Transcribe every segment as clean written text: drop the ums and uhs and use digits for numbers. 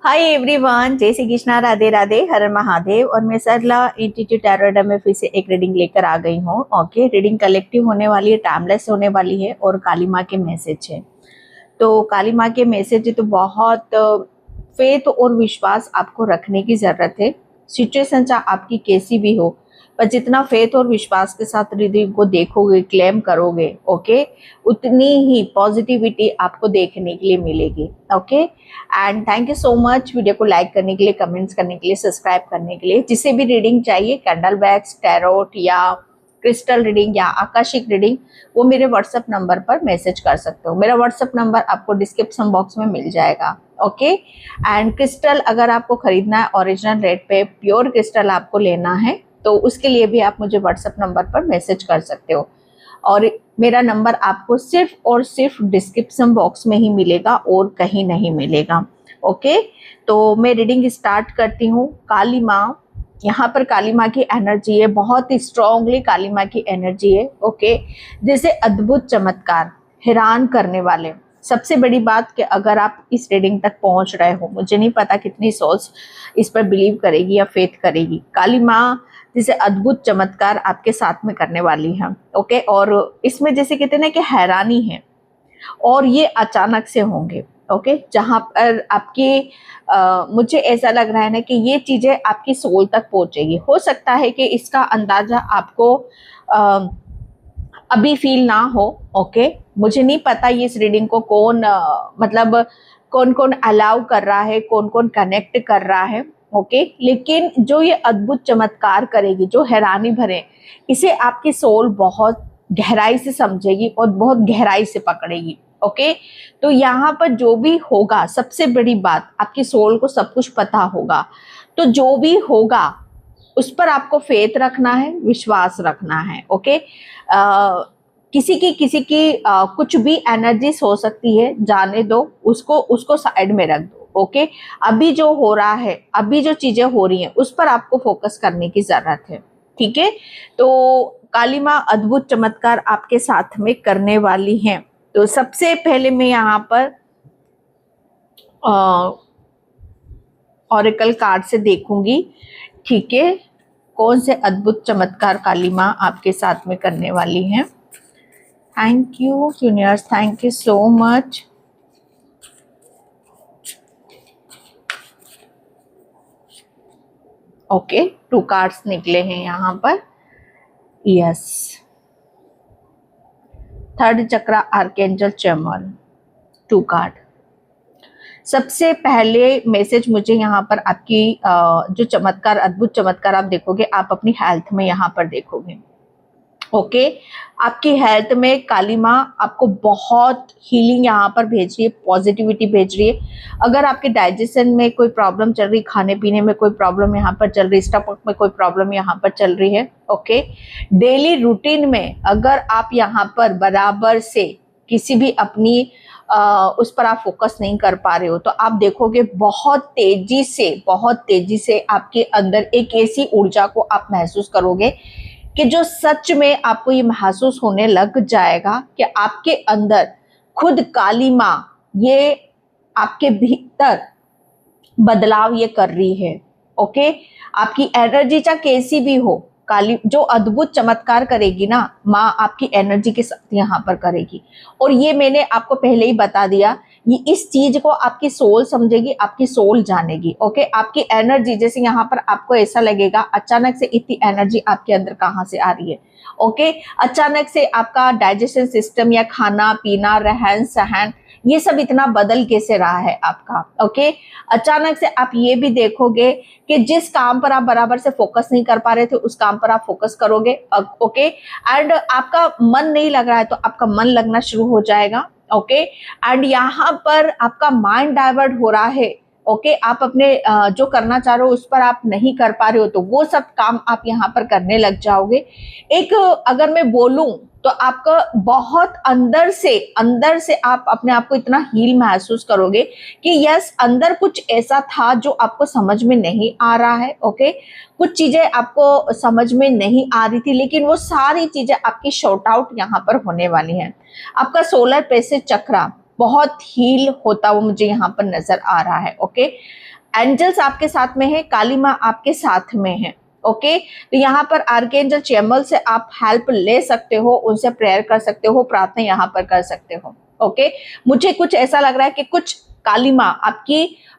Hi everyone, जय श्री कृष्णा, राधे राधे, हर हर महादेव। और मैं सरला इंस्टीट्यूट टैरोट में फिर से एक रीडिंग लेकर आ गई हूँ। ओके, रीडिंग कलेक्टिव होने वाली है, टाइमलेस होने वाली है और काली माँ के मैसेज है। तो काली माँ के मैसेज है तो बहुत फेथ और विश्वास आपको रखने की जरूरत है। सिचुएशन चाहे आपकी कैसी भी हो, पर जितना फेथ और विश्वास के साथ रीडिंग को देखोगे, क्लेम करोगे, ओके, उतनी ही पॉजिटिविटी आपको देखने के लिए मिलेगी। Okay, and thank you so much video को लाइक करने के लिए, कमेंट्स करने के लिए, सब्सक्राइब करने के लिए। जिसे भी रीडिंग चाहिए, कैंडल बैग्स, टैरोट या क्रिस्टल रीडिंग या आकाशिक रीडिंग, वो मेरे व्हाट्सएप नंबर पर मैसेज कर सकते हो। मेरा व्हाट्सएप नंबर आपको डिस्क्रिप्शन बॉक्स में मिल जाएगा। ओके, एंड क्रिस्टल अगर आपको खरीदना है ओरिजिनल रेट पे, प्योर क्रिस्टल आपको लेना है, तो उसके लिए भी आप मुझे व्हाट्सएप नंबर पर मैसेज कर सकते हो। और मेरा नंबर आपको सिर्फ और सिर्फ डिस्क्रिप्शन बॉक्स में ही मिलेगा और कहीं नहीं मिलेगा। ओके, तो मैं रीडिंग स्टार्ट करती हूँ। काली माँ, यहाँ पर काली माँ की एनर्जी है, बहुत ही स्ट्रांगली काली माँ की एनर्जी है। ओके, जैसे अद्भुत चमत्कार, हैरान करने वाले। सबसे बड़ी बात कि अगर आप इस रीडिंग तक पहुंच रहे हो, मुझे नहीं पता कितनी सोल्स इस पर बिलीव करेगी या फेथ करेगी। काली माँ जैसे अद्भुत चमत्कार आपके साथ में करने वाली है। ओके, और इसमें जैसे कहते हैं ना कि हैरानी है, और ये अचानक से होंगे। ओके, जहां पर आपकी मुझे ऐसा लग रहा है ना कि ये चीजें आपकी सोल तक पहुंचेगी। हो सकता है कि इसका अंदाजा आपको अभी फील ना हो। ओके, मुझे नहीं पता ये इस रीडिंग को कौन मतलब कौन कौन अलाउ कर रहा है, कौन कौन कनेक्ट कर रहा है। ओके, लेकिन जो ये अद्भुत चमत्कार करेगी, जो हैरानी भरे, इसे आपकी सोल बहुत गहराई से समझेगी और बहुत गहराई से पकड़ेगी। ओके, तो यहाँ पर जो भी होगा, सबसे बड़ी बात, आपकी सोल को सब कुछ पता होगा। तो जो भी होगा उस पर आपको फेथ रखना है, विश्वास रखना है। ओके, किसी की कुछ भी एनर्जीज हो सकती है, जाने दो उसको, उसको साइड में रख दो। ओके, अभी जो हो रहा है, अभी जो चीजें हो रही हैं, उस पर आपको फोकस करने की जरूरत है। ठीक है, तो काली माँ अद्भुत चमत्कार आपके साथ में करने वाली हैं। तो सबसे पहले मैं यहाँ पर ऑरेकल कार्ड से देखूंगी। ठीक है, कौन से अद्भुत चमत्कार काली माँ आपके साथ में करने वाली हैं। Thank you universe, thank you so much. Okay, 2 cards निकले हैं यहाँ पर। यस, 3rd चक्रा, आर्कएंजल चैमुअल, 2 कार्ड। सबसे पहले मैसेज मुझे यहाँ पर आपकी जो चमत्कार, अद्भुत चमत्कार आप देखोगे, आप अपनी हेल्थ में यहाँ पर देखोगे। ओके, आपकी हेल्थ में काली माँ आपको बहुत हीलिंग यहाँ पर भेज रही है, पॉजिटिविटी भेज रही है। अगर आपके डाइजेशन में कोई प्रॉब्लम चल रही, खाने पीने में कोई प्रॉब्लम यहाँ पर चल रही, स्टमक में कोई प्रॉब्लम यहाँ पर चल रही है, ओके, डेली रूटीन में अगर आप यहाँ पर बराबर से किसी भी अपनी उस पर आप फोकस नहीं कर पा रहे हो, तो आप देखोगे बहुत तेजी से आपके अंदर एक ऐसी ऊर्जा को आप महसूस करोगे कि जो सच में आपको ये महसूस होने लग जाएगा कि आपके अंदर खुद काली माँ ये आपके भीतर बदलाव ये कर रही है। ओके, आपकी एनर्जी चाहे कैसी भी हो, काली जो अद्भुत चमत्कार करेगी ना माँ, आपकी एनर्जी के साथ यहाँ पर करेगी। और ये मैंने आपको पहले ही बता दिया, ये इस चीज को आपकी सोल समझेगी, आपकी सोल जानेगी। ओके, आपकी एनर्जी, जैसे यहाँ पर आपको ऐसा लगेगा अचानक से इतनी एनर्जी आपके अंदर कहाँ से आ रही है। ओके, अचानक से आपका डाइजेशन सिस्टम या खाना पीना, रहन सहन, ये सब इतना बदल कैसे रहा है आपका। ओके, अचानक से आप ये भी देखोगे कि जिस काम पर आप बराबर से फोकस नहीं कर पा रहे थे, उस काम पर आप फोकस करोगे। ओके, एंड आपका मन नहीं लग रहा है तो आपका मन लगना शुरू हो जाएगा। ओके, एंड यहाँ पर आपका माइंड डाइवर्ट हो रहा है। ओके, आप अपने जो करना चाह रहे हो उस पर आप नहीं कर पा रहे हो, तो वो सब काम आप यहाँ पर करने लग जाओगे। एक अगर मैं बोलूं तो आपका बहुत अंदर से आप अपने आप को इतना हील महसूस करोगे कि यस, अंदर कुछ ऐसा था जो आपको समझ में नहीं आ रहा है। ओके, कुछ चीजें आपको समझ में नहीं आ रही थी, लेकिन वो सारी चीजें आपकी शॉर्ट आउट यहाँ पर होने वाली हैं। आपका सोलर प्लेक्सस चक्रा बहुत हील होता हुआ मुझे यहाँ पर नजर आ रहा है। ओके, एंजल्स आपके साथ में है, काली माँ आपके साथ में है। ओके, तो यहाँ पर आर्कएंजल चैमुएल से आप हेल्प ले सकते हो, उनसे प्रेयर कर सकते हो, प्रार्थना यहाँ पर कर सकते हो। ओके, मुझे कुछ ऐसा लग रहा है कि कुछ काली माँ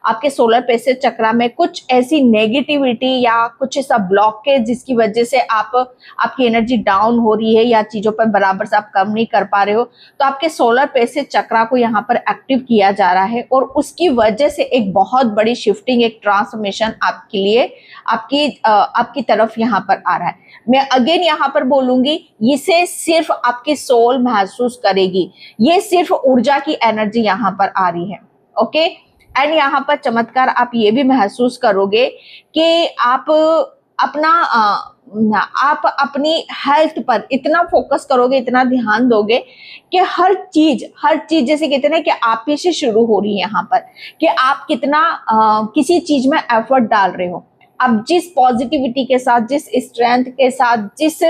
आपके सोलर प्लेक्सस चक्रा में कुछ ऐसी नेगेटिविटी या कुछ ऐसा ब्लॉकेज जिसकी वजह से आपकी एनर्जी डाउन हो रही है या चीजों पर बराबर से आप काम नहीं कर पा रहे हो, तो आपके सोलर प्लेक्सस चक्रा को यहाँ पर एक्टिव किया जा रहा है और उसकी वजह से एक बहुत बड़ी शिफ्टिंग, एक ट्रांसफॉर्मेशन आपके लिए आपकी तरफ यहाँ पर आ रहा है। मैं अगेन यहाँ पर बोलूंगी, इसे सिर्फ आपकी सोल महसूस करेगी, ये सिर्फ ऊर्जा की एनर्जी यहाँ पर आ रही है। ओके, एंड यहाँ पर चमत्कार आप ये भी महसूस करोगे कि आप अपनी हेल्थ पर इतना फोकस करोगे, इतना ध्यान दोगे कि हर चीज जैसे कहते हैं ना कि आप ही से शुरू हो रही है यहाँ पर, कि आप कितना किसी चीज में एफर्ट डाल रहे हो। अब जिस पॉजिटिविटी के साथ, जिस स्ट्रेंथ के साथ, जिस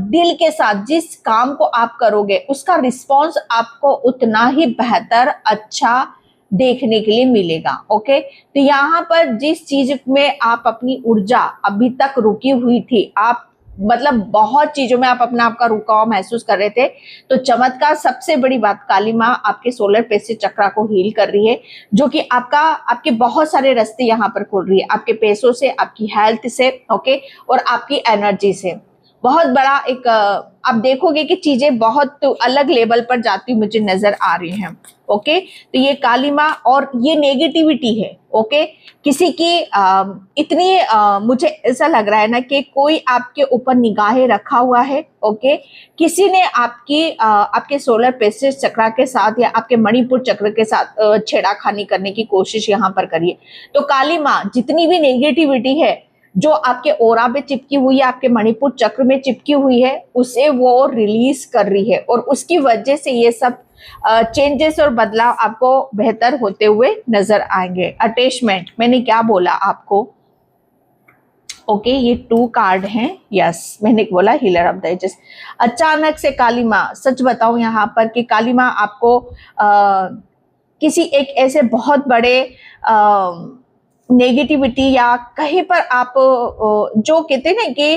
दिल के साथ जिस काम को आप करोगे, उसका रिस्पॉन्स आपको उतना ही बेहतर, अच्छा देखने के लिए मिलेगा। ओके, तो यहाँ पर जिस चीज में आप अपनी ऊर्जा अभी तक रुकी हुई थी, आप मतलब बहुत चीजों में आप अपना आपका रुकाव महसूस कर रहे थे, तो चमत्कार सबसे बड़ी बात, काली माँ आपके सोलर प्लेक्सस चक्रा को हील कर रही है, जो कि आपके बहुत सारे रास्ते यहाँ पर खोल रही है, आपके पैसों से, आपकी हेल्थ से, ओके, और आपकी एनर्जी से। बहुत बड़ा एक आप देखोगे कि चीजें बहुत अलग लेवल पर जाती मुझे नजर आ रही हैं। ओके, तो ये काली माँ और ये नेगेटिविटी है। ओके, किसी की इतनी मुझे ऐसा लग रहा है ना कि कोई आपके ऊपर निगाहें रखा हुआ है। ओके, किसी ने आपके सोलर प्लेक्सस चक्रा के साथ या आपके मणिपुर चक्र के साथ छेड़ाखानी करने की कोशिश यहाँ पर करिए। तो काली माँ जितनी भी नेगेटिविटी है जो आपके ओरा पे चिपकी हुई है, आपके मणिपुर चक्र में चिपकी हुई है, उसे वो रिलीज कर रही है और उसकी वजह से ये सब चेंजेस और बदलाव आपको बेहतर होते हुए नजर आएंगे। अटैचमेंट, मैंने क्या बोला आपको? ओके, ये 2 कार्ड हैं। यस, मैंने बोला हीलर ऑफ द एजेस। अचानक से काली माँ, सच बताऊं यहाँ पर कि काली माँ आपको किसी एक ऐसे बहुत बड़े नेगेटिविटी या कहीं पर आप जो कहते हैं ना कि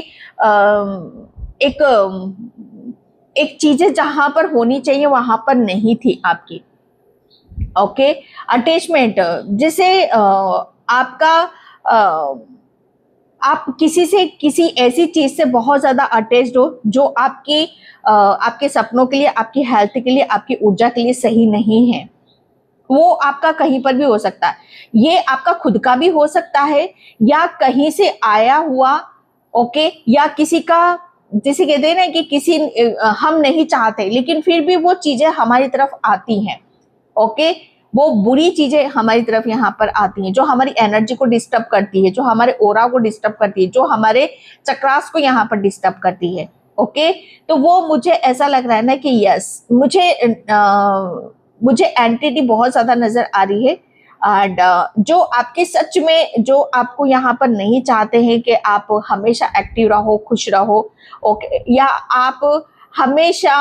एक चीजें जहां पर होनी चाहिए वहां पर नहीं थी आपकी। ओके, अटैचमेंट, जैसे आप किसी ऐसी चीज से बहुत ज्यादा अटैच्ड हो जो आपके सपनों के लिए, आपकी हेल्थ के लिए, आपकी ऊर्जा के लिए सही नहीं है। वो आपका कहीं पर भी हो सकता है, ये आपका खुद का भी हो सकता है या कहीं से आया हुआ। ओके, या किसी का, जैसे कहते हैं ना कि हम नहीं चाहते लेकिन फिर भी वो चीजें हमारी तरफ आती हैं। ओके, वो बुरी चीजें हमारी तरफ यहाँ पर आती हैं जो हमारी एनर्जी को डिस्टर्ब करती है, जो हमारे ओरा को डिस्टर्ब करती है, जो हमारे चक्रास को यहाँ पर डिस्टर्ब करती है। ओके, तो वो मुझे ऐसा लग रहा है ना कि यस, मुझे एंटिटी बहुत ज्यादा नजर आ रही है। एंड जो आपके सच में, जो आपको यहाँ पर नहीं चाहते हैं कि आप हमेशा एक्टिव रहो, खुश रहो, ओके, या आप हमेशा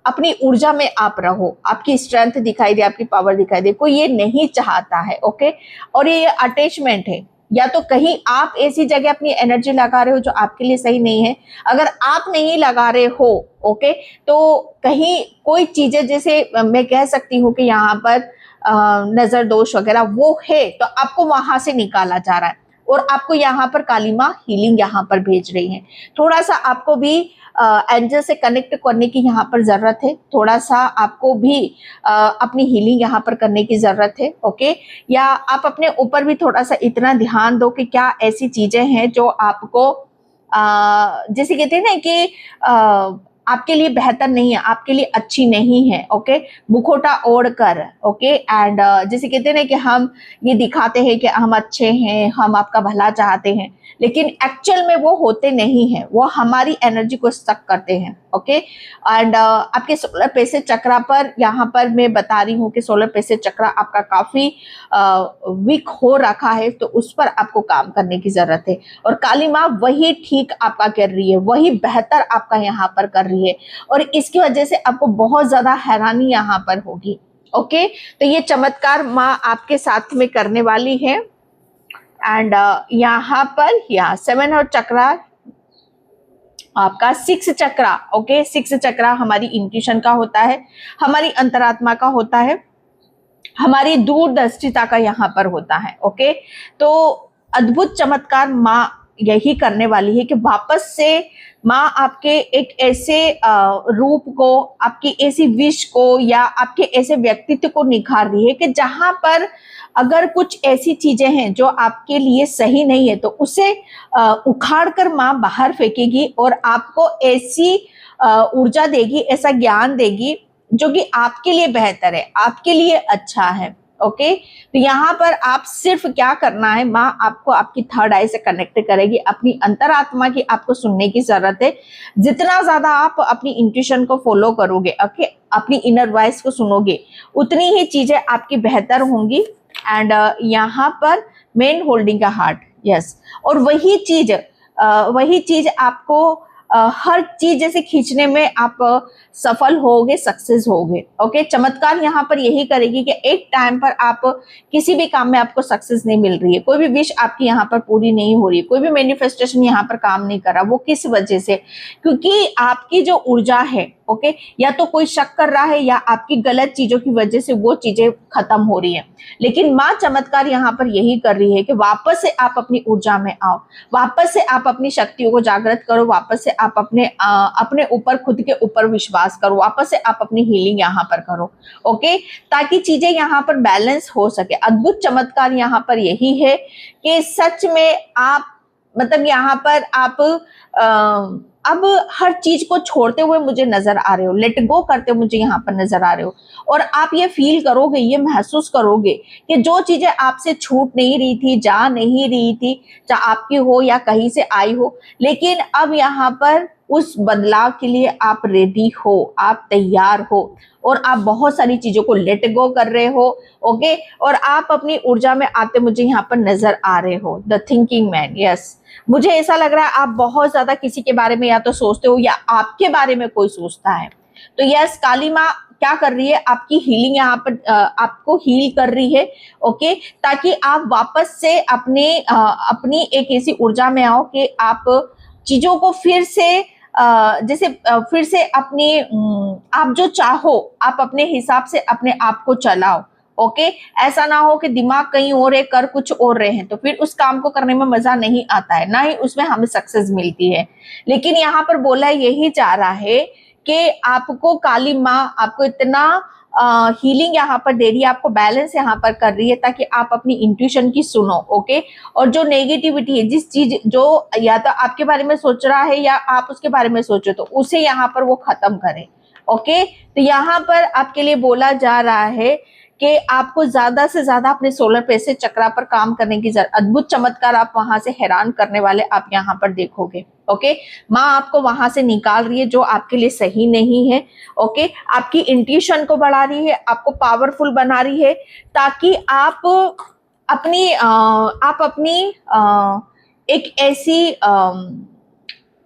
अपनी ऊर्जा में आप रहो, आपकी स्ट्रेंथ दिखाई दे, आपकी पावर दिखाई दे, कोई ये नहीं चाहता है। ओके, और ये अटैचमेंट है, या तो कहीं आप ऐसी जगह अपनी एनर्जी लगा रहे हो जो आपके लिए सही नहीं है। अगर आप नहीं लगा रहे हो, ओके, तो कहीं कोई चीजें, जैसे मैं कह सकती हूँ कि यहाँ पर नजर दोष वगैरह वो है, तो आपको वहां से निकाला जा रहा है और आपको यहाँ पर काली माँ हीलिंग यहाँ पर भेज रही है। थोड़ा सा आपको भी एंजल से कनेक्ट करने की यहाँ पर जरूरत है, थोड़ा सा आपको भी अपनी हीलिंग यहाँ पर करने की जरूरत है। ओके, या आप अपने ऊपर भी थोड़ा सा इतना ध्यान दो कि क्या ऐसी चीजें हैं जो आपको जैसे कहते हैं ना कि आपके लिए बेहतर नहीं है, आपके लिए अच्छी नहीं है। ओके, मुखोटा ओढ़कर, ओके, एंड जैसे कहते हैं ना कि हम ये दिखाते हैं कि हम अच्छे हैं, हम आपका भला चाहते हैं, लेकिन एक्चुअल में वो होते नहीं हैं, वो हमारी एनर्जी को स्टक करते हैं। ओके, एंड आपके सोलर प्लेक्सस चक्रा पर, यहाँ पर मैं बता रही हूँ कि सोलर प्लेक्सस चक्रा आपका काफी वीक हो रखा है, तो उस पर आपको काम करने की जरूरत है। और काली माँ वही ठीक आपका कर रही है, वही बेहतर आपका यहाँ पर कर रही है, और इसकी वजह से आपको बहुत ज्यादा हैरानी यहाँ पर होगी। ओके, तो ये चमत्कार माँ आपके साथ में करने वाली है। एंड यहाँ पर यहाँ 7 और चक्रा आपका 6 चक्रा, ओके 6 चक्रा हमारी इंट्यूशन का होता है, हमारी अंतरात्मा का होता है, हमारी दूरदर्शिता का यहाँ पर होता है। ओके, तो अद्भुत चमत्कार माँ यही करने वाली है कि वापस से माँ आपके एक ऐसे रूप को, आपकी ऐसी विश को या आपके ऐसे व्यक्तित्व को निखार रही है कि जहां पर अगर कुछ ऐसी चीजें हैं जो आपके लिए सही नहीं है तो उसे उखाड़ कर माँ बाहर फेंकेगी और आपको ऐसी ऊर्जा देगी, ऐसा ज्ञान देगी जो कि आपके लिए बेहतर है, आपके लिए अच्छा है। ओके, तो यहाँ पर आप सिर्फ क्या करना है, माँ आपको आपकी थर्ड आई से कनेक्ट करेगी, अपनी अंतरात्मा की आपको सुनने की जरूरत है। जितना ज्यादा आप अपनी इंट्यूशन को फॉलो करोगे, ओके, अपनी इनर वॉइस को सुनोगे, उतनी ही चीजें आपकी बेहतर होंगी। एंड यहाँ पर मेन होल्डिंग का हार्ट, यस, और वही चीज आपको हर चीज जैसे खींचने में आप सफल होगे, सक्सेस होगे। ओके, चमत्कार यहाँ पर यही करेगी कि एक टाइम पर आप किसी भी काम में आपको सक्सेस नहीं मिल रही है, कोई भी विश आपकी यहाँ पर पूरी नहीं हो रही, कोई भी मैनिफेस्टेशन यहाँ पर काम नहीं कर रहा, वो किस वजह से? क्योंकि आपकी जो ऊर्जा है, ओके, या तो कोई शक कर रहा है या आपकी गलत चीजों की वजह से वो चीजें खत्म हो रही है। लेकिन माँ चमत्कार यहाँ पर यही कर रही है कि वापस से आप अपनी ऊर्जा में आओ, वापस से आप अपनी शक्तियों को जागृत करो, वापस से आप अपने ऊपर, खुद के ऊपर विश्वास करो, वापस से आप अपनी हीलिंग यहाँ पर करो। ओके, ताकि चीजें यहाँ पर बैलेंस हो सके। अद्भुत चमत्कार यहाँ पर यही है कि सच में आप मतलब यहाँ पर आप अब हर चीज को छोड़ते हुए मुझे नजर आ रहे हो, लेट गो करते हुए मुझे यहाँ पर नजर आ रहे हो, और आप ये फील करोगे, ये महसूस करोगे कि जो चीजें आपसे छूट नहीं रही थी, जा नहीं रही थी, चाहे आपकी हो या कहीं से आई हो, लेकिन अब यहाँ पर उस बदलाव के लिए आप रेडी हो, आप तैयार हो, और आप बहुत सारी चीजों को लेट गो कर रहे हो। ओके, और आप अपनी ऊर्जा में आते मुझे यहाँ पर नजर आ रहे हो। द थिंकिंग मैन, यस, मुझे ऐसा लग रहा है आप बहुत ज्यादा किसी के बारे में या तो सोचते हो या आपके बारे में कोई सोचता है। तो यस, काली माँ क्या कर रही है, आपकी हीलिंग यहाँ पर आपको हील कर रही है। ओके, ताकि आप वापस से अपनी एक ऐसी ऊर्जा में आओ कि आप चीजों को फिर से फिर से अपनी आप जो चाहो आप अपने हिसाब से अपने आप को चलाओ। ओके, ऐसा ना हो कि दिमाग कहीं और है, कर कुछ और रहे हैं, तो फिर उस काम को करने में मजा नहीं आता है, ना ही उसमें हमें सक्सेस मिलती है। लेकिन यहाँ पर बोला यही जा रहा है कि आपको काली माँ आपको इतना हीलिंग यहाँ पर दे रही है, आपको बैलेंस यहाँ पर कर रही है, ताकि आप अपनी इंट्यूशन की सुनो। ओके, और जो नेगेटिविटी है, जिस चीज जो या तो आपके बारे में सोच रहा है या आप उसके बारे में सोचो, तो उसे यहाँ पर वो खत्म करे। ओके, तो यहाँ पर आपके लिए बोला जा रहा है कि आपको ज्यादा से ज्यादा अपने सोलर प्लेक्सस चक्रा पर काम करने की जरूरत। अद्भुत चमत्कार आप वहां से हैरान करने वाले आप यहाँ पर देखोगे। ओके, माँ आपको वहां से निकाल रही है जो आपके लिए सही नहीं है। ओके, आपकी इंट्यूशन को बढ़ा रही है, आपको पावरफुल बना रही है, ताकि आप अपनी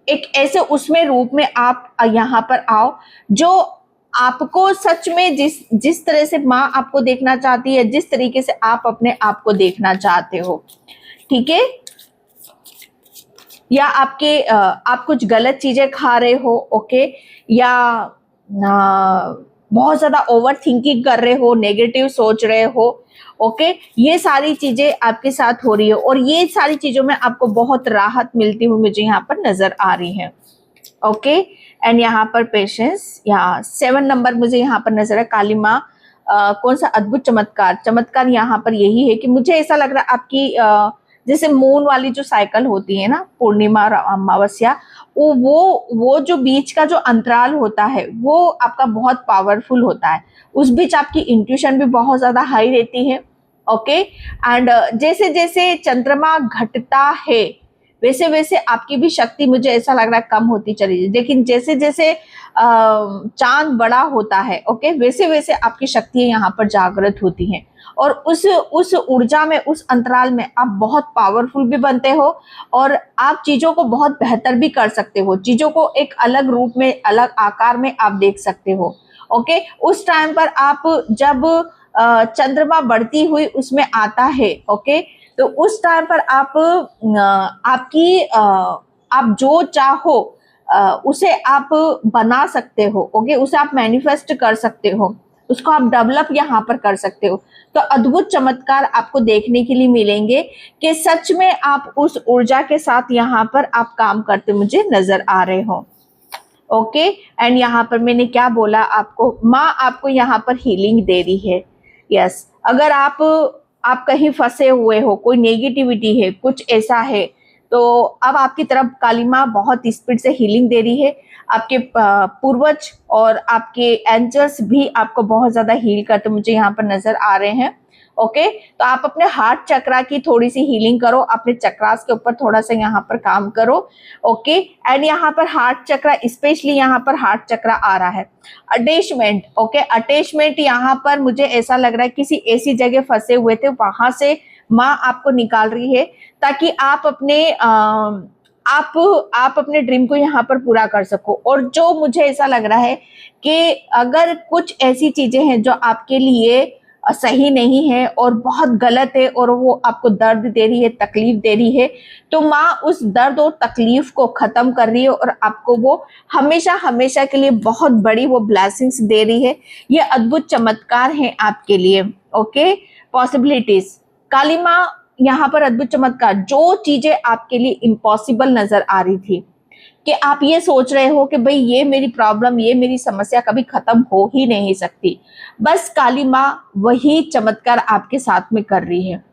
एक ऐसे उसमें रूप में आप यहाँ पर आओ जो आपको सच में जिस तरह से माँ आपको देखना चाहती है, जिस तरीके से आप अपने आप को देखना चाहते हो। ठीक है, या आप कुछ गलत चीजें खा रहे हो, ओके, या बहुत ज्यादा ओवर थिंकिंग कर रहे हो, नेगेटिव सोच रहे हो। ओके, ये सारी चीजें आपके साथ हो रही है और ये सारी चीजों में आपको बहुत राहत मिलती हुई मुझे यहाँ पर नजर आ रही है। ओके, एंड यहाँ पर पेशेंस, यहाँ 7 नंबर मुझे यहाँ पर नजर है। काली माँ कौन सा अद्भुत चमत्कार यहाँ पर यही है कि मुझे ऐसा लग रहा है आपकी जैसे मून वाली जो साइकिल होती है ना, पूर्णिमा और अमावस्या, वो जो बीच का जो अंतराल होता है वो आपका बहुत पावरफुल होता है। उस बीच आपकी इंट्यूशन भी बहुत ज्यादा हाई रहती है। ओके, एंड जैसे जैसे चंद्रमा घटता है वैसे वैसे आपकी भी शक्ति मुझे ऐसा लग रहा है कम होती चली जाए, लेकिन जैसे जैसे चांद बड़ा होता है, ओके, वैसे वैसे आपकी शक्तियां यहाँ पर जागृत होती हैं और उस ऊर्जा में, उस अंतराल में आप बहुत पावरफुल भी बनते हो और आप चीजों को बहुत बेहतर भी कर सकते हो, चीजों को एक अलग रूप में, अलग आकार में आप देख सकते हो। ओके, उस टाइम पर आप जब चंद्रमा बढ़ती हुई उसमें आता है, ओके, तो उस टाइम पर आप जो चाहो उसे आप बना सकते हो, ओके, उसे आप मैनिफेस्ट कर सकते हो, उसको आप डेवलप यहाँ पर कर सकते हो। तो अद्भुत चमत्कार आपको देखने के लिए मिलेंगे कि सच में आप उस ऊर्जा के साथ यहाँ पर आप काम करते मुझे नजर आ रहे हो, ओके। एंड यहाँ पर मैंने क्या बोला आपको, माँ आपको यहाँ पर हीलिंग दे रही है। यस, अगर आप कहीं फंसे हुए हो, कोई नेगेटिविटी है, कुछ ऐसा है, तो अब आपकी तरफ काली माँ बहुत स्पीड से हीलिंग दे रही है। आपके पूर्वज और आपके एंजल्स भी आपको बहुत ज्यादा हील करते मुझे यहाँ पर नजर आ रहे हैं, ओके। तो आप अपने हार्ट चक्रा की थोड़ी सी हीलिंग करो, अपने चक्रास के ऊपर थोड़ा सा यहाँ पर काम करो, ओके। एंड यहाँ पर हार्ट चक्रा, स्पेशली यहाँ पर हार्ट चक्रा आ रहा है। अटैचमेंट, ओके, अटैचमेंट यहाँ पर मुझे ऐसा लग रहा है किसी ऐसी जगह फंसे हुए थे, वहां से माँ आपको निकाल रही है ताकि आप अपने ड्रीम को यहाँ पर पूरा कर सको। और जो मुझे ऐसा लग रहा है कि अगर कुछ ऐसी चीजें हैं जो आपके लिए सही नहीं है और बहुत गलत है और वो आपको दर्द दे रही है, तकलीफ दे रही है, तो माँ उस दर्द और तकलीफ को खत्म कर रही है और आपको वो हमेशा हमेशा के लिए बहुत बड़ी वो ब्लेसिंग्स दे रही है। ये अद्भुत चमत्कार है आपके लिए, ओके। पॉसिबिलिटीज, काली माँ यहाँ पर अद्भुत चमत्कार, जो चीजें आपके लिए इम्पॉसिबल नजर आ रही थी कि आप ये सोच रहे हो कि भाई ये मेरी प्रॉब्लम, ये मेरी समस्या कभी खत्म हो ही नहीं सकती, बस काली माँ वही चमत्कार आपके साथ में कर रही है।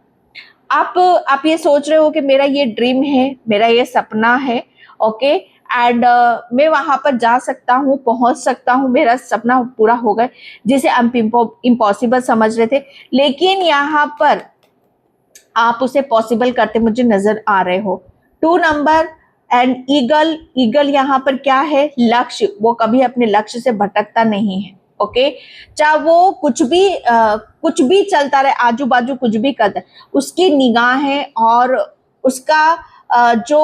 आप ये सोच रहे हो कि मेरा ये ड्रीम है, मेरा ये सपना है, ओके, एंड मैं वहां पर जा सकता हूँ, पहुंच सकता हूँ, मेरा सपना पूरा होगा, जिसे हम इम्पॉसिबल समझ रहे थे, लेकिन यहाँ पर आप उसे पॉसिबल करते मुझे नजर आ रहे हो। 2 नंबर एंड ईगल यहाँ पर क्या है, लक्ष्य, वो कभी अपने लक्ष्य से भटकता नहीं है, ओके। चाहे वो कुछ भी चलता रहे, आजू बाजू कुछ भी करता है, उसकी निगाहें और उसका जो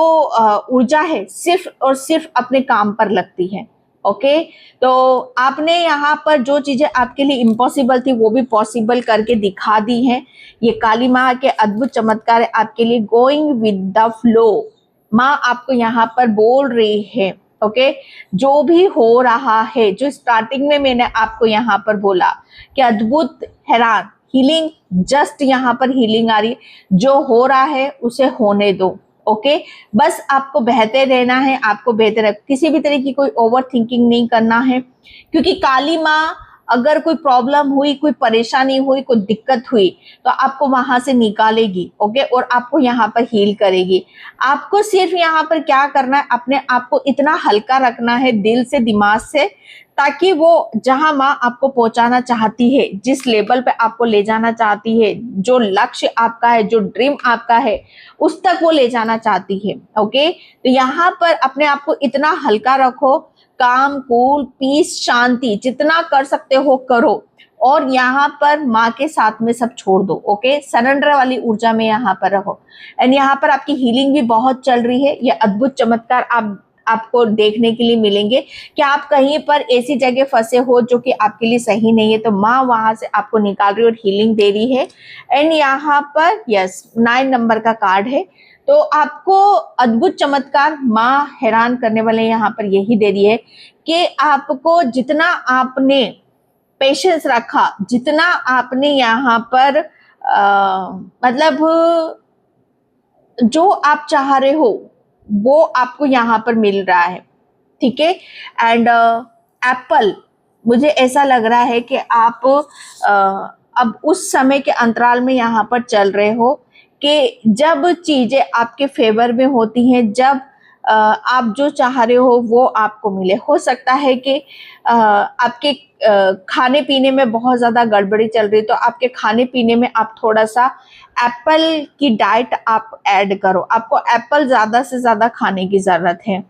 ऊर्जा है सिर्फ और सिर्फ अपने काम पर लगती है, ओके। तो आपने यहाँ पर जो चीजें आपके लिए इम्पॉसिबल थी वो भी पॉसिबल करके दिखा दी हैं। ये काली माँ के अद्भुत चमत्कार है आपके लिए। गोइंग विद द फ्लो, माँ आपको यहाँ पर बोल रही है, ओके। जो भी हो रहा है, जो स्टार्टिंग में मैंने आपको यहाँ पर बोला कि अद्भुत, हैरान, हीलिंग, जस्ट यहाँ पर हीलिंग आ रही है, जो हो रहा है उसे होने दो, ओके। बस आपको बेहतर रहना है, आपको बेहतर है, किसी भी तरह की कोई ओवर थिंकिंग नहीं करना है, क्योंकि काली माँ अगर कोई प्रॉब्लम हुई, कोई परेशानी हुई, कोई दिक्कत हुई, तो आपको वहां से निकालेगी, ओके, और आपको यहाँ पर हील करेगी। आपको सिर्फ यहाँ पर क्या करना है, अपने आप को इतना हल्का रखना है दिल से, दिमाग से, ताकि वो जहां माँ आपको पहुंचाना चाहती है, जिस लेवल पे आपको ले जाना चाहती है, जो लक्ष्य आपका है, जो ड्रीम आपका है, उस तक वो ले जाना चाहती है, ओके। तो यहाँ पर अपने आप को इतना हल्का रखो, काम, कूल, पीस, शांति, जितना कर सकते हो करो, और यहाँ पर माँ के साथ में सब छोड़ दो, ओके। सरेंडर वाली ऊर्जा में यहाँ पर रहो। एंड यहाँ पर आपकी हीलिंग भी बहुत चल रही है। ये अद्भुत चमत्कार आपको देखने के लिए मिलेंगे कि आप कहीं पर ऐसी जगह फंसे हो जो कि आपके लिए सही नहीं है, तो माँ वहां से आपको निकाल रही है और हीलिंग दे रही है। एंड यहाँ पर यस 9 नंबर का कार्ड है, तो आपको अद्भुत चमत्कार माँ हैरान करने वाले यहाँ पर यही दे रही है कि आपको जितना आपने पेशेंस रखा, जितना आपने यहाँ पर मतलब जो आप चाह रहे हो वो आपको यहाँ पर मिल रहा है, ठीक है। एंड एप्पल, मुझे ऐसा लग रहा है कि आप अब उस समय के अंतराल में यहाँ पर चल रहे हो कि जब चीजें आपके फेवर में होती हैं, जब आप जो चाह रहे हो वो आपको मिले। हो सकता है कि आपके खाने पीने में बहुत ज्यादा गड़बड़ी चल रही, तो आपके खाने पीने में आप थोड़ा सा एप्पल की डाइट आप ऐड करो। आपको एप्पल ज्यादा से ज्यादा खाने की जरूरत है,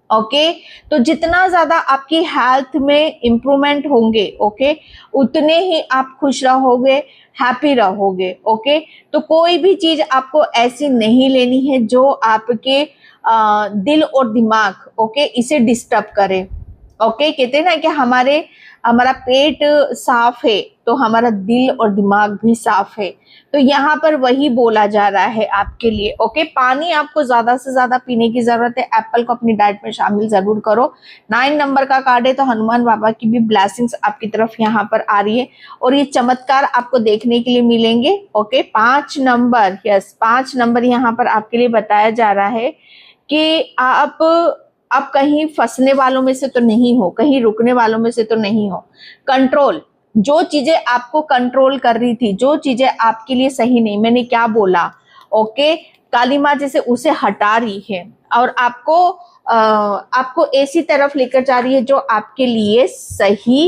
ओके। तो जितना ज्यादा आपकी हेल्थ में इम्प्रूवमेंट होंगे, ओके, उतने ही आप खुश रहोगे, हैप्पी रहोगे, ओके। तो कोई भी चीज आपको ऐसी नहीं लेनी है जो आपके दिल और दिमाग, ओके, इसे डिस्टर्ब करे, ओके, कहते हैं ना कि हमारा पेट साफ है तो हमारा दिल और दिमाग भी साफ है। तो यहाँ पर वही बोला जा रहा है आपके लिए। ओके, पानी आपको ज्यादा से ज्यादा पीने की जरूरत है। एप्पल को अपनी डाइट में शामिल जरूर करो। 9 नंबर का कार्ड है तो हनुमान बाबा की भी ब्लेसिंग्स आपकी तरफ यहाँ पर आ रही है और ये चमत्कार आपको देखने के लिए मिलेंगे। ओके, 5 नंबर, यस 5 नंबर यहाँ पर आपके लिए बताया जा रहा है कि आप कहीं फंसने वालों में से तो नहीं हो, कहीं रुकने वालों में से तो नहीं हो। कंट्रोल, जो चीजें आपको कंट्रोल कर रही थी, जो चीजें आपके लिए सही नहीं, मैंने क्या बोला, ओके, काली माँ जैसे उसे हटा रही है और आपको ऐसी तरफ लेकर जा रही है जो आपके लिए सही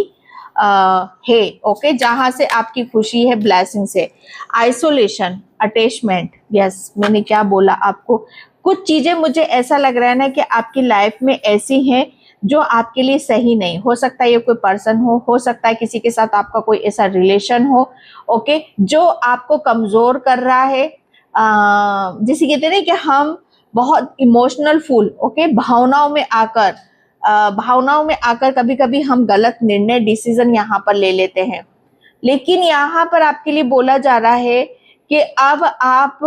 है। ओके, जहां से आपकी खुशी है, ब्लेसिंग से। आइसोलेशन, अटैचमेंट, यस मैंने क्या बोला आपको, कुछ चीजें मुझे ऐसा लग रहा है ना कि आपकी लाइफ में ऐसी हैं जो आपके लिए सही नहीं हो सकता। ये कोई पर्सन हो सकता है किसी के साथ आपका कोई ऐसा रिलेशन हो, ओके, जो आपको कमजोर कर रहा है। जिसे कहते हैं कि हम बहुत इमोशनल फुल, ओके, भावनाओं में आकर कभी कभी हम गलत निर्णय, डिसीजन यहाँ पर ले लेते हैं। लेकिन यहाँ पर आपके लिए बोला जा रहा है कि अब आप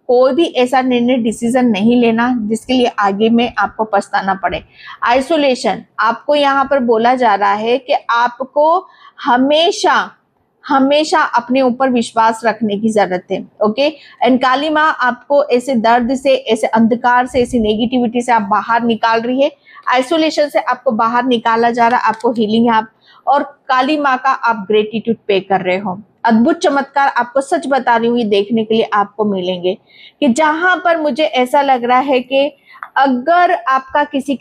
कोई भी ऐसा निर्णय, डिसीजन नहीं लेना जिसके लिए आगे में आपको पछताना पड़े। आइसोलेशन, आपको यहाँ पर बोला जा रहा है कि आपको हमेशा हमेशा अपने ऊपर विश्वास रखने की जरूरत है। ओके, एंड काली माँ आपको ऐसे दर्द से, ऐसे अंधकार से, ऐसी नेगेटिविटी से आप बाहर निकाल रही है। आइसोलेशन से आपको बाहर निकाला जा रहा है, आपको हीलिंग है आप, और काली माँ का आप ग्रेटिट्यूड पे कर रहे हो। अद्भुत चमत्कार आपको सच बता रही हूँ, ये देखने के लिए आपको मिलेंगे कि जहां पर मुझे ऐसा लग रहा है कि अगर आपका किसी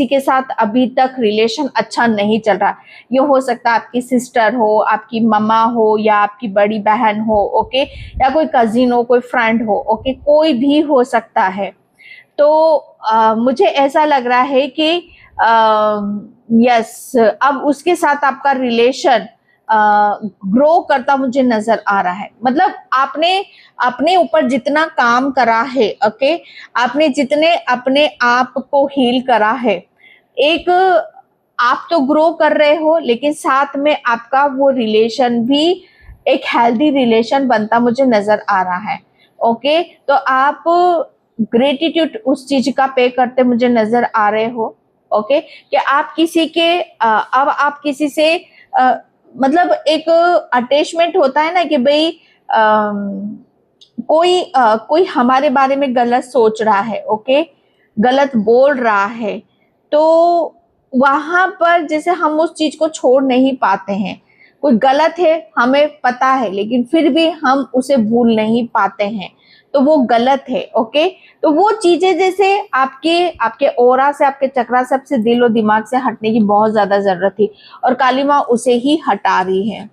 के साथ अभी तक रिलेशन अच्छा नहीं चल रहा, ये हो सकता है आपकी सिस्टर हो, आपकी मम्मा हो, या आपकी बड़ी बहन हो, ओके, या कोई कजिन हो, कोई फ्रेंड हो, ओके, कोई भी हो सकता है। तो मुझे ऐसा लग रहा है कि यस, अब उसके साथ आपका रिलेशन ग्रो करता मुझे नजर आ रहा है। मतलब आपने अपने ऊपर जितना काम करा है, ओके, आपने जितने अपने आप को हील करा है, एक आप तो ग्रो कर रहे हो, लेकिन साथ में आपका वो रिलेशन भी एक हेल्दी रिलेशन बनता मुझे नजर आ रहा है। ओके, तो आप ग्रेटिट्यूड उस चीज का पे करते मुझे नजर आ रहे हो। ओके, कि आप किसी के अब आप किसी से मतलब एक अटैचमेंट होता है ना कि भाई कोई हमारे बारे में गलत सोच रहा है, ओके, गलत बोल रहा है, तो वहां पर जैसे हम उस चीज को छोड़ नहीं पाते हैं। कोई गलत है, हमें पता है, लेकिन फिर भी हम उसे भूल नहीं पाते हैं, तो वो गलत है। ओके, तो वो चीजें जैसे आपके ओरा से, आपके चक्रा से, आपसे दिल और दिमाग से हटने की बहुत ज्यादा जरूरत थी और काली माँ उसे ही हटा रही है।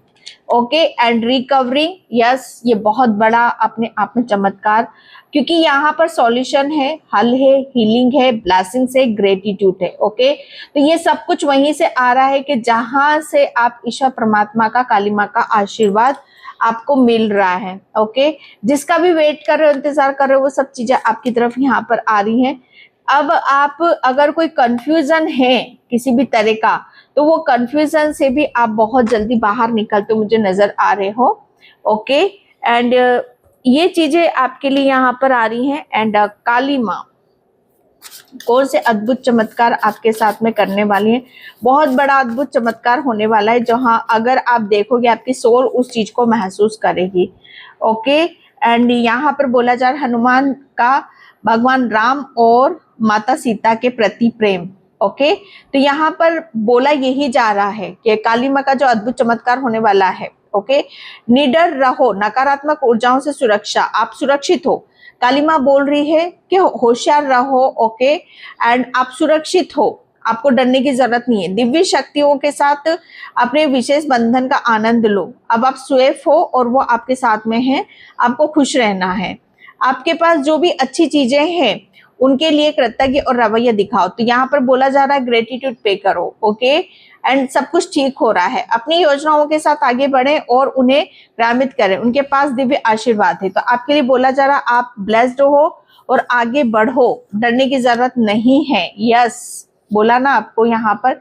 ओके, एंड रिकवरिंग, यस, ये बहुत बड़ा अपने आप में चमत्कार, क्योंकि यहाँ पर सॉल्यूशन है, हल है, हीलिंग है, ब्लेसिंग से, ग्रेटिट्यूड है। ओके, तो ये सब कुछ वहीं से आ रहा है कि जहां से आप ईश्वर परमात्मा का, काली माँ का आशीर्वाद आपको मिल रहा है। ओके, जिसका भी वेट कर रहे हो, इंतजार कर रहे हो, वो सब चीजें आपकी तरफ यहाँ पर आ रही हैं। अब आप अगर कोई कंफ्यूजन है किसी भी तरह का, तो वो कंफ्यूजन से भी आप बहुत जल्दी बाहर निकलते मुझे नजर आ रहे हो। ओके, एंड ये चीजें आपके लिए यहाँ पर आ रही हैं। एंड काली माँ कौन से अद्भुत चमत्कार आपके साथ में करने वाली है, बहुत बड़ा अद्भुत चमत्कार होने वाला है, जहां अगर आप देखोगे आपकी सोल उस चीज को महसूस करेगी। ओके, एंड यहाँ पर बोला जा रहा है हनुमान का भगवान राम और माता सीता के प्रति प्रेम। ओके, तो यहाँ पर बोला यही जा रहा है कि काली माँ का जो अद्भुत चमत्कार होने वाला है। ओके, निडर रहो, नकारात्मक ऊर्जाओं से सुरक्षा, आप सुरक्षित हो। काली माँ बोल रही है कि होशियार रहो। ओके, एंड आप सुरक्षित हो, आपको डरने की जरूरत नहीं है। दिव्य शक्तियों के साथ अपने विशेष बंधन का आनंद लो। अब आप सेफ हो और वो आपके साथ में है, आपको खुश रहना है। आपके पास जो भी अच्छी चीजें हैं उनके लिए कृतज्ञ और रवैया दिखाओ। तो यहाँ पर बोला जा रहा है ग्रेटिट्यूड पे करो। ओके, एंड सब कुछ ठीक हो रहा है। अपनी योजनाओं के साथ आगे बढ़े और उन्हें ग्रामित करें, उनके पास दिव्य आशीर्वाद है। तो आपके लिए बोला जा रहा आप ब्लेस्ड हो और आगे बढ़ो, डरने की जरूरत नहीं है। यस, बोला ना आपको यहाँ पर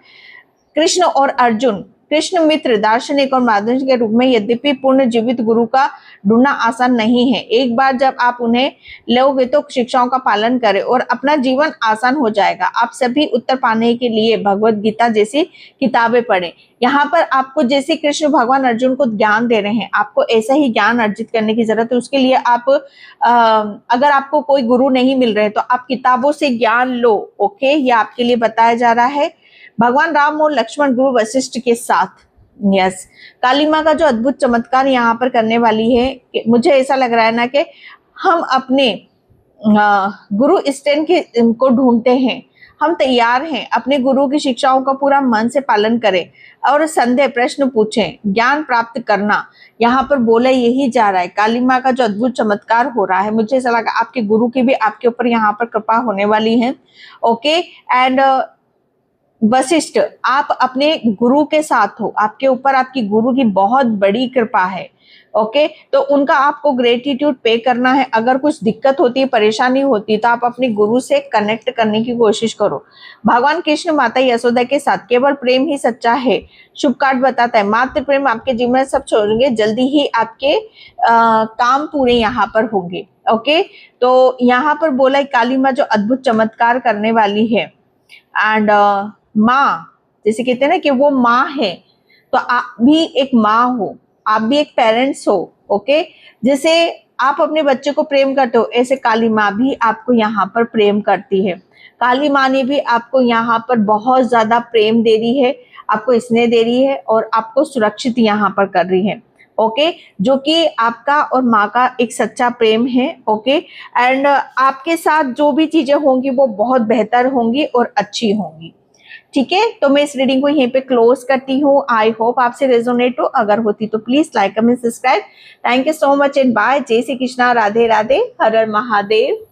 कृष्ण और अर्जुन, कृष्ण मित्र, दार्शनिक और मार्गदर्शक के रूप में यद्यपि पूर्ण जीवित गुरु का ढूंढना आसान नहीं है। एक बार जब आप उन्हें लोगे तो शिक्षाओं का पालन करें और अपना जीवन आसान हो जाएगा। आप सभी उत्तर पाने के लिए भगवत गीता जैसी किताबें पढ़ें। यहाँ पर आपको जैसे कृष्ण भगवान अर्जुन को ज्ञान दे रहे हैं, आपको ऐसा ही ज्ञान अर्जित करने की जरूरत है। उसके लिए आप अगर आपको कोई गुरु नहीं मिल रहे तो आप किताबों से ज्ञान लो। ओके, ये आपके लिए बताया जा रहा है। भगवान राम और लक्ष्मण गुरु वशिष्ठ के साथ। यस, काली माँ का जो अद्भुत चमत्कार यहाँ पर करने वाली है, मुझे ऐसा लग रहा है ना कि हम अपने गुरु स्टैंड को ढूंढते हैं। हम तैयार हैं, अपने गुरु की शिक्षाओं का पूरा मन से पालन करें और संदेह प्रश्न पूछें, ज्ञान प्राप्त करना यहाँ पर बोला यही जा रहा है। काली माँ का जो अद्भुत चमत्कार हो रहा है, मुझे ऐसा लगा आपके गुरु की भी आपके ऊपर यहाँ पर कृपा होने वाली है। ओके, एंड वशिष्ठ, आप अपने गुरु के साथ हो, आपके ऊपर आपकी गुरु की बहुत बड़ी कृपा है। ओके, तो उनका आपको ग्रेटिट्यूड पे करना है। अगर कुछ दिक्कत होती है, परेशानी होती है, तो आप अपने गुरु से कनेक्ट करने की कोशिश करो। भगवान कृष्ण माता यशोदा के साथ, केवल प्रेम ही सच्चा है। शुभ कार्ड बताता है मात्र प्रेम आपके जीवन में सब छोड़ेंगे, जल्दी ही आपके काम पूरे यहाँ पर होंगे। ओके, तो यहाँ पर बोला काली माँ जो अद्भुत चमत्कार करने वाली है। एंड माँ, जैसे कहते हैं ना कि वो माँ है, तो आप भी एक माँ हो, आप भी एक पेरेंट्स हो। ओके, जैसे आप अपने बच्चे को प्रेम करते हो, ऐसे काली माँ भी आपको यहाँ पर प्रेम करती है। काली माँ ने भी आपको यहाँ पर बहुत ज्यादा प्रेम दे रही है, आपको स्नेह दे रही है और आपको सुरक्षित यहाँ पर कर रही है। ओके, जो कि आपका और माँ का एक सच्चा प्रेम है। ओके, एंड आपके साथ जो भी चीजें होंगी वो बहुत बेहतर होंगी और अच्छी होंगी। ठीक है, तो मैं इस रीडिंग को यहीं पे क्लोज करती हूँ। आई होप आपसे रेजोनेट हो, अगर होती तो please like comment subscribe. Thank you so much and bye. जय श्री कृष्णा, राधे राधे, हर हर महादेव।